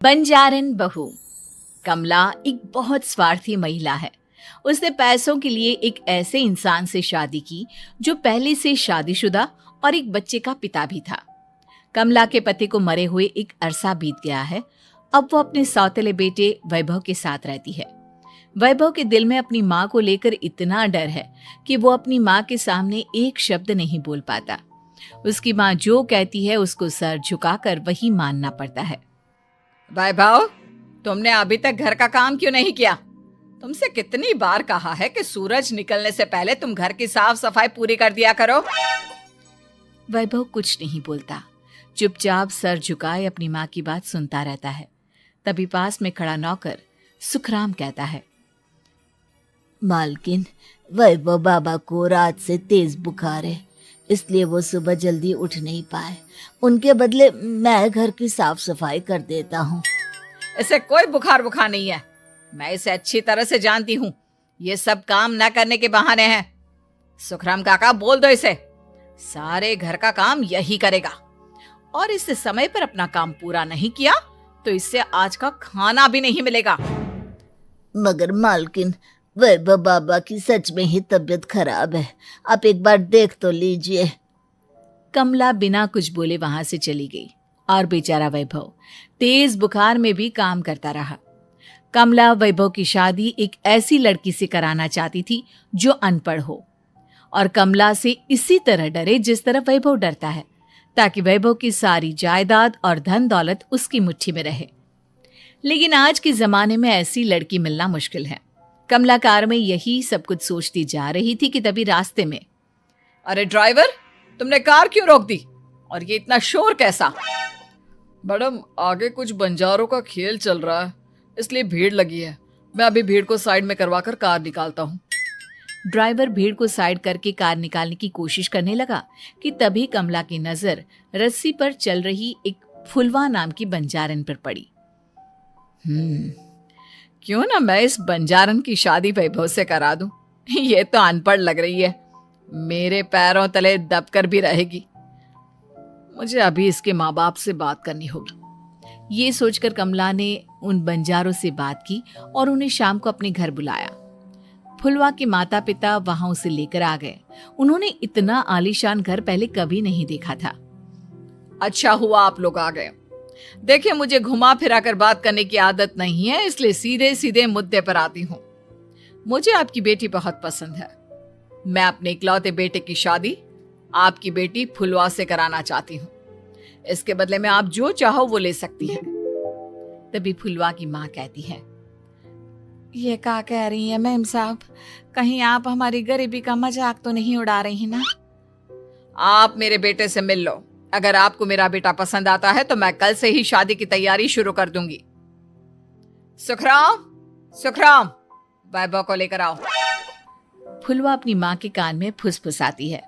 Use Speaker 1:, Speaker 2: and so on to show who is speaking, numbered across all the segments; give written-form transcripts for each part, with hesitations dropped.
Speaker 1: बंजारन बहू। कमला एक बहुत स्वार्थी महिला है। उसने पैसों के लिए एक ऐसे इंसान से शादी की जो पहले से शादीशुदा और एक बच्चे का पिता भी था। कमला के पति को मरे हुए एक अरसा बीत गया है। अब वो अपने सौतेले बेटे वैभव के साथ रहती है। वैभव के दिल में अपनी माँ को लेकर इतना डर है कि वो अपनी माँ के सामने एक शब्द नहीं बोल पाता। उसकी माँ जो कहती है उसको सर झुकाकर वही मानना पड़ता है।
Speaker 2: वैभव, तुमने अभी तक घर का काम क्यों नहीं किया? तुमसे कितनी बार कहा है कि सूरज निकलने से पहले तुम घर की साफ सफाई पूरी कर दिया करो।
Speaker 1: वैभव कुछ नहीं बोलता, चुपचाप सर झुकाए अपनी माँ की बात सुनता रहता है। तभी पास में खड़ा नौकर सुखराम कहता है,
Speaker 3: मालकिन, वैभव बाबा को रात से तेज बुखार है, इसलिए वो सुबह जल्दी उठ नहीं पाए। उनके बदले मैं घर की साफ सफाई कर देता हूँ।
Speaker 2: इसे कोई बुखार नहीं है। मैं इसे अच्छी तरह से जानती हूँ। ये सब काम न करने के बहाने हैं। सुखराम काका, बोल दो इसे, सारे घर का काम यही करेगा। और इससे समय पर अपना काम पूरा नहीं किया तो इससे आज का खाना भी नहीं मिलेगा।
Speaker 3: मगर मालकिन, वैभव बाबा की सच में ही तबीयत खराब है, आप एक बार देख तो लीजिए।
Speaker 1: कमला बिना कुछ बोले वहां से चली गई और बेचारा वैभव तेज बुखार में भी काम करता रहा। कमला वैभव की शादी एक ऐसी लड़की से कराना चाहती थी जो अनपढ़ हो और कमला से इसी तरह डरे जिस तरह वैभव डरता है, ताकि वैभव की सारी जायदाद और धन दौलत उसकी मुट्ठी में रहे। लेकिन आज के जमाने में ऐसी लड़की मिलना मुश्किल है। कमला कार में यही सब कुछ सोचती जा रही थी कि तभी रास्ते में,
Speaker 2: अरे ड्राइवर, तुमने कार क्यों रोक दी? और ये इतना शोर कैसा? मैडम, आगे कुछ बंजारों का खेल चल रहा है, इसलिए भीड़ लगी है। मैं अभी भीड़ को साइड में करवाकर कार निकालता हूँ।
Speaker 1: ड्राइवर भीड़ को साइड करके कार निकालने की कोशिश करने लगा कि तभी कमला की नजर रस्सी पर चल रही एक फुलवा नाम की बंजारन पर पड़ी।
Speaker 2: क्यों ना मैं इस बंजारन की शादी वैभव से करा दूं? ये तो अनपढ़ लग रही है, मेरे पैरों तले दबकर भी रहेगी। मुझे अभी इसके माँ बाप से बात करनी होगी।
Speaker 1: ये सोचकर कमला ने उन बंजारों से बात की और उन्हें शाम को अपने घर बुलाया। फुलवा के माता पिता वहां उसे लेकर आ गए। उन्होंने इतना आलीशान घर पहले कभी नहीं देखा था।
Speaker 2: अच्छा हुआ आप लोग आ गए। देखिए, मुझे घुमा फिरा कर बात करने की आदत नहीं है, इसलिए सीधे सीधे मुद्दे पर आती हूँ। मुझे आपकी बेटी बहुत पसंद है। मैं अपने इकलौते बेटे की शादी आपकी बेटी फुलवा से कराना चाहती हूँ। इसके बदले में आप जो चाहो वो ले सकती हैं।
Speaker 1: तभी फुलवा की माँ कहती है,
Speaker 2: ये क्या कह रही है मैम साहब? कहीं आप हमारी गरीबी का मजाक तो नहीं उड़ा रही ना? आप मेरे बेटे से मिल लो। अगर आपको मेरा बेटा पसंद आता है तो मैं कल से ही शादी की तैयारी शुरू कर दूंगी। सुखराम, वैभव को लेकर आओ।
Speaker 1: फुलवा अपनी माँ के कान में फुसफुसाती है,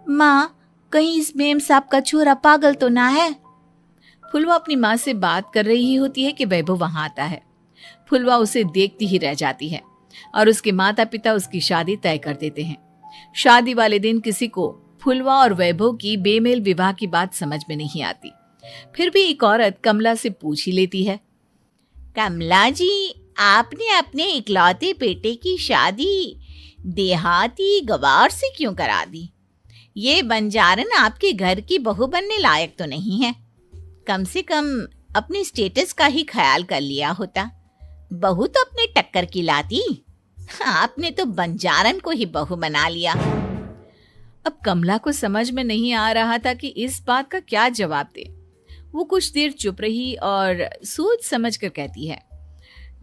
Speaker 1: माँ, कहीं इस मेम साहब का छोरा पागल तो ना है? फुलवा अपनी माँ से बात कर रही होती है कि वैभव वहां आता है। फुलवा उसे देखती ही रह जाती है और उसके माता पिता उसकी शादी तय कर देते हैं। शादी वाले दिन किसी को फुलवा और वैभव की बेमेल विवाह की बात समझ में नहीं आती। फिर भी एक औरत कमला से पूछ ही लेती है,
Speaker 3: कमला जी, आपने अपने इकलौते बेटे की शादी देहाती गवार से क्यों करा दी? ये बंजारन आपके घर की बहू बनने लायक तो नहीं है। कम से कम अपने स्टेटस का ही ख्याल कर लिया होता। बहू तो अपने टक्कर की लाती, आपने तो बंजारन को ही बहू बना लिया।
Speaker 1: अब कमला को समझ में नहीं आ रहा था कि इस बात का क्या जवाब दे। वो कुछ देर चुप रही और सोच समझ कर कहती है,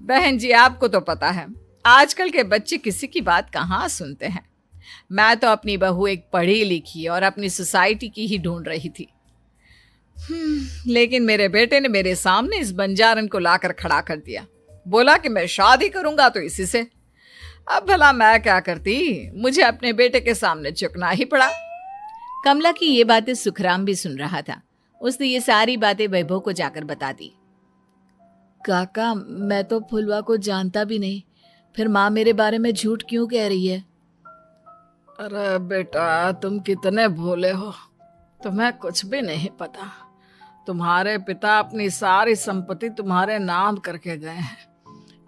Speaker 2: बहन जी, आपको तो पता है आजकल के बच्चे किसी की बात कहाँ सुनते हैं। मैं तो अपनी बहू एक पढ़ी लिखी और अपनी सोसाइटी की ही ढूंढ रही थी। लेकिन मेरे बेटे ने मेरे सामने इस बंजारन को लाकर खड़ा कर दिया। बोला कि मैं शादी करूंगा तो इसी से। अब भला मैं क्या करती? मुझे अपने बेटे के सामने झुकना ही पड़ा।
Speaker 1: कमला की ये बातें सुखराम भी सुन रहा था। उसने ये सारी बातें वैभव को जाकर बता दी। काका, मैं तो फुलवा को जानता भी नहीं, फिर माँ मेरे बारे में झूठ क्यों कह रही है?
Speaker 2: अरे बेटा, तुम कितने भोले हो, तुम्हें कुछ भी नहीं पता। तुम्हारे पिता अपनी सारी संपत्ति तुम्हारे नाम करके गए हैं।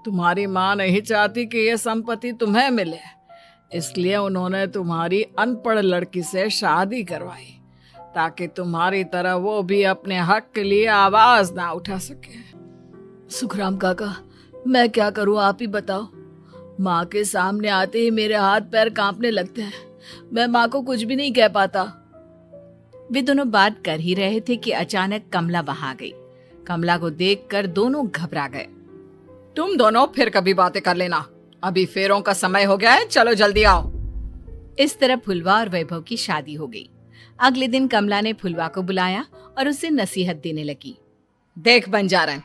Speaker 2: तुम्हारी माँ नहीं चाहती कि यह संपत्ति तुम्हें मिले, इसलिए उन्होंने तुम्हारी अनपढ़ लड़की से शादी करवाई ताकि तुम्हारी तरह वो भी अपने हक के लिए आवाज ना उठा सके।
Speaker 1: सुखराम काका, मैं क्या करूं, आप ही बताओ। माँ के सामने आते ही मेरे हाथ पैर कांपने लगते हैं। मैं माँ को कुछ भी नहीं कह पाता। वे दोनों बात कर ही रहे थे कि अचानक कमला वहां गई। कमला को देखकर दोनों घबरा गए।
Speaker 2: तुम दोनों फिर कभी बातें कर लेना, अभी फेरों का समय हो गया है, चलो जल्दी आओ।
Speaker 1: इस तरह फुलवा और वैभव की शादी हो गई। अगले दिन कमला ने फुलवा को बुलाया और उसे नसीहत देने लगी।
Speaker 2: देख बंजारन,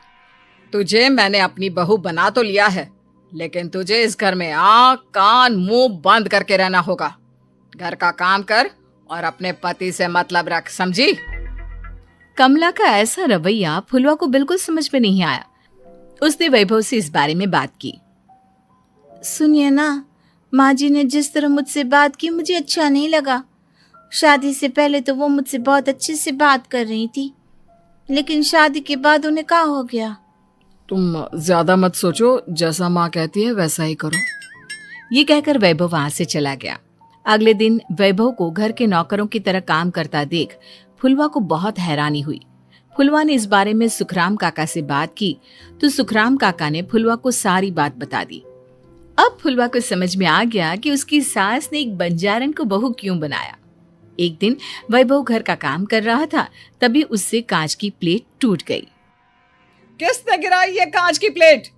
Speaker 2: तुझे मैंने अपनी बहू बना तो लिया है, लेकिन तुझे इस घर में आँख कान मुंह बंद करके रहना होगा। घर का काम कर और अपने पति से मतलब रख, समझी?
Speaker 1: कमला का ऐसा रवैया फुलवा को बिल्कुल समझ में नहीं आया। उसने वैभव से इस बारे में बात की।
Speaker 3: सुनिए ना, माँ जी ने जिस तरह मुझसे बात की मुझे अच्छा नहीं लगा। शादी से पहले तो वो मुझसे बहुत अच्छे से बात कर रही थी, लेकिन शादी के बाद उन्हें क्या हो गया?
Speaker 2: तुम ज्यादा मत सोचो, जैसा माँ कहती है वैसा ही करो।
Speaker 1: ये कहकर वैभव वहां से चला गया। अगले दिन वैभव को घर के नौकरों की तरह काम करता देख फुलवा को बहुत हैरानी हुई। फुलवा ने इस बारे में सुखराम काका से बात की तो सुखराम काका ने फुलवा को सारी बात बता दी। अब फुलवा को समझ में आ गया कि उसकी सास ने एक बंजारन को बहू क्यों बनाया। एक दिन वैभव घर का काम कर रहा था, तभी उससे कांच की प्लेट टूट गई।
Speaker 2: किसने गिराई ये कांच की प्लेट?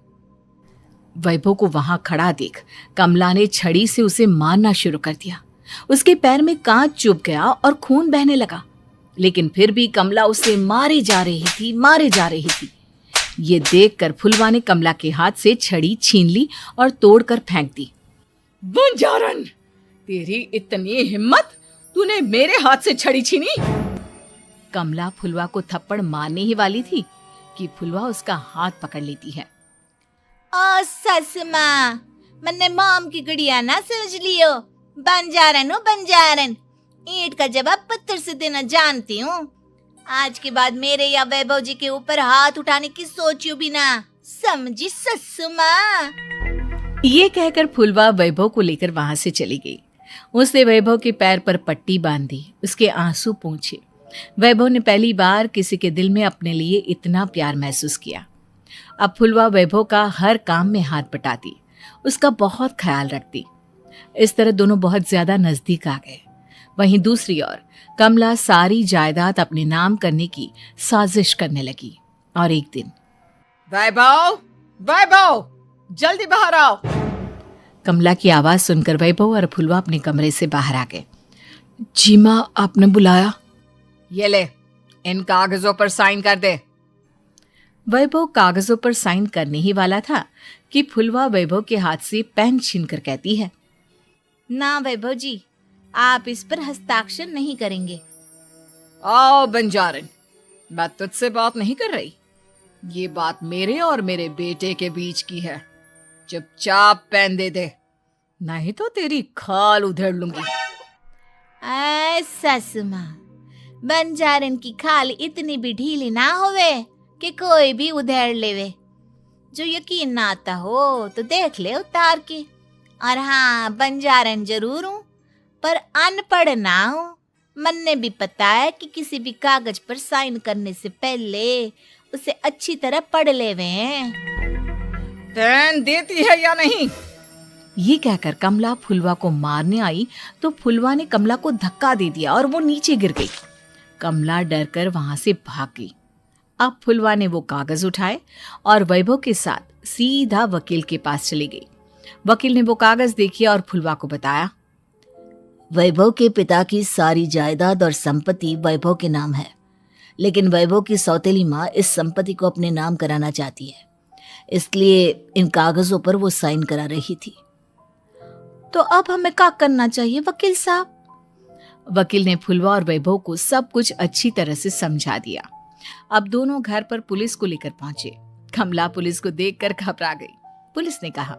Speaker 1: वैभव को वहां खड़ा देख कमला ने छड़ी से उसे मारना शुरू कर दिया। उसके पैर में कांच चुभ गया और खून बहने लगा, लेकिन फिर भी कमला उसे मारे जा रही थी। ये देखकर फुलवा ने कमला के हाथ से छड़ी छीन ली और तोड़कर फेंक दी।
Speaker 2: बंजारन, तेरी इतनी हिम्मत, तूने मेरे हाथ से छड़ी छीनी?
Speaker 1: कमला फुलवा को थप्पड़ मारने ही वाली थी कि फुलवा उसका हाथ पकड़ लेती है।
Speaker 3: ओ ससु माँ, मैंने मॉम की गुड़िया ना समझ लियो। बंजारन हो बंजारन, ईंट का जवाब पत्थर से देना जानती हूँ। आज के बाद मेरे या वैभव जी के ऊपर हाथ उठाने की सोचियो भी ना, समझी ससु माँ?
Speaker 1: ये कहकर फुलवा वैभव को लेकर वहां से चली गई। उसने वैभव के पैर पर पट्टी बांधी, उसके आंसू पोंछे। वैभव ने पहली बार किसी के दिल में अपने लिए इतना प्यार महसूस किया। अब फुलवा वैभव का हर काम में हाथ बटाती, उसका बहुत ख्याल रखती। इस तरह दोनों बहुत ज्यादा नजदीक आ गए। वहीं दूसरी ओर कमला सारी जायदाद अपने नाम करने की साजिश करने लगी। और एक दिन,
Speaker 2: वैभव, वैभव, जल्दी बाहर आओ।
Speaker 1: कमला की आवाज सुनकर वैभव और फुलवा अपने कमरे से बाहर आ गए। जी माँ, आपने बुलाया?
Speaker 2: ये ले, इन कागजों पर साइन कर दे।
Speaker 1: वैभव कागजों पर साइन करने ही वाला था कि फुलवा वैभव के हाथ से पेन छीनकर कहती है,
Speaker 3: ना वैभव जी, आप इस पर हस्ताक्षर नहीं करेंगे।
Speaker 2: आओ बंजारन, मैं तुझसे बात नहीं कर रही। ये बात मेरे और मेरे बेटे के बीच की है। चुपचाप पेन दे दे, नहीं तो तेरी खाल उधेड़ लूंगी।
Speaker 3: ससु माँ, बंजारन की खाल इतनी भी ढीली ना होवे कि कोई भी उधेड़ लेवे। जो यकीन ना आता हो तो देख ले उतार के। और हाँ, बंजारन जरूर हूँ पर अनपढ़ ना हूँ। मन्ने भी पता है कि किसी भी कागज पर साइन करने से पहले उसे अच्छी तरह पढ़ लेवे हैं।
Speaker 2: पेन देती है या नहीं?
Speaker 1: ये कहकर कमला फुलवा को मारने आई तो फुलवा ने कमला को धक्का दे दिया और वो नीचे गिर गई। कमला डरकर वहां से भाग गई। अब फुलवा ने वो कागज उठाए और वैभव के साथ सीधा वकील के पास चली गई। वकील ने वो कागज देखी और फुलवा को बताया,
Speaker 4: वैभव के पिता की सारी जायदाद और संपत्ति वैभव के नाम है, लेकिन वैभव की सौतेली माँ इस संपत्ति को अपने नाम कराना चाहती है, इसलिए इन कागजों पर वो साइन करा रही थी।
Speaker 3: तो अब हमें क्या करना चाहिए वकील साहब?
Speaker 1: वकील ने फुलवा और वैभव को सब कुछ अच्छी तरह से समझा दिया। अब दोनों घर पर पुलिस को लेकर पहुंचे। कमला पुलिस को देखकर घबरा गई। पुलिस ने कहा,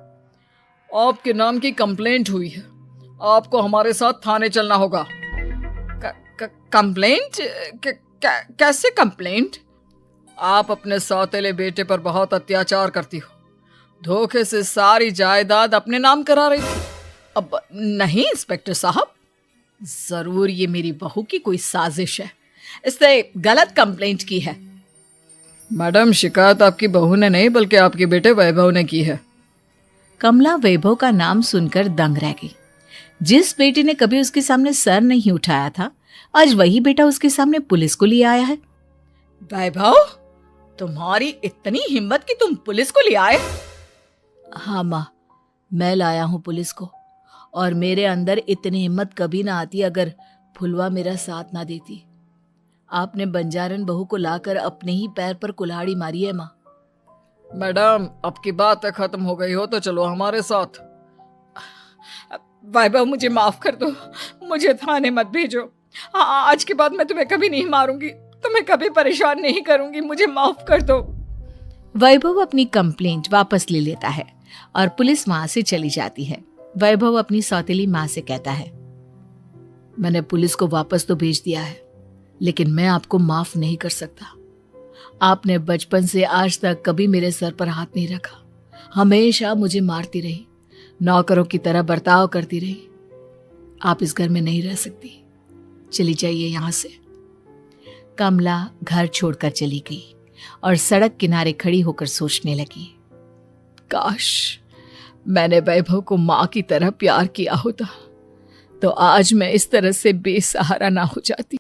Speaker 2: आपके नाम की कंप्लेंट हुई है, आपको हमारे साथ थाने चलना होगा। कंप्लेंट? कैसे कंप्लेंट? आप अपने सौतेले बेटे पर बहुत अत्याचार करती हो, धोखे से सारी जायदाद अपने नाम करा रही थी।
Speaker 1: अब नहीं इंस्पेक्टर साहब, जरूर ये मेरी बहू की कोई साजिश है, इसने गलत कंप्लेंट की है।
Speaker 2: मैडम, शिकायत आपकी बहू ने नहीं बल्कि आपके बेटे वैभव ने की है।
Speaker 1: कमला वैभव का नाम सुनकर दंग रह गई। जिस बेटे ने कभी उसके सामने सर नहीं उठाया था, आज वही बेटा उसके सामने पुलिस को ले आया है। वैभव, तुम्हारी इतनी हिम्मत कि तुम पुलिस को ले आए?
Speaker 4: हाँ माँ, मैं लाया हूँ पुलिस को, और मेरे अंदर इतनी हिम्मत कभी ना आती अगर फुलवा मेरा साथ ना देती। आपने बंजारन बहू को लाकर अपने ही पैर पर कुल्हाड़ी मारी है माँ।
Speaker 2: मैडम, आपकी बात खत्म हो गई हो तो चलो हमारे साथ।
Speaker 1: वैभव, मुझे माफ कर दो, मुझे थाने मत भेजो। आज के बाद मैं तुम्हें कभी नहीं मारूंगी, तुम्हें कभी परेशान नहीं करूंगी, मुझे माफ कर दो। वैभव अपनी कंप्लेंट वापस ले लेता है और पुलिस वहां से चली जाती है। वैभव अपनी सौतेली माँ से कहता है,
Speaker 4: मैंने पुलिस को वापस तो भेज दिया है, लेकिन मैं आपको माफ नहीं कर सकता। आपने बचपन से आज तक कभी मेरे सर पर हाथ नहीं रखा, हमेशा मुझे मारती रही, नौकरों की तरह बर्ताव करती रही। आप इस घर में नहीं रह सकती, चली जाइए यहां से।
Speaker 1: कमला घर छोड़कर चली गई और सड़क किनारे खड़ी होकर सोचने लगी, काश मैंने वैभव को माँ की तरह प्यार किया होता तो आज मैं इस तरह से बेसहारा ना हो जाती।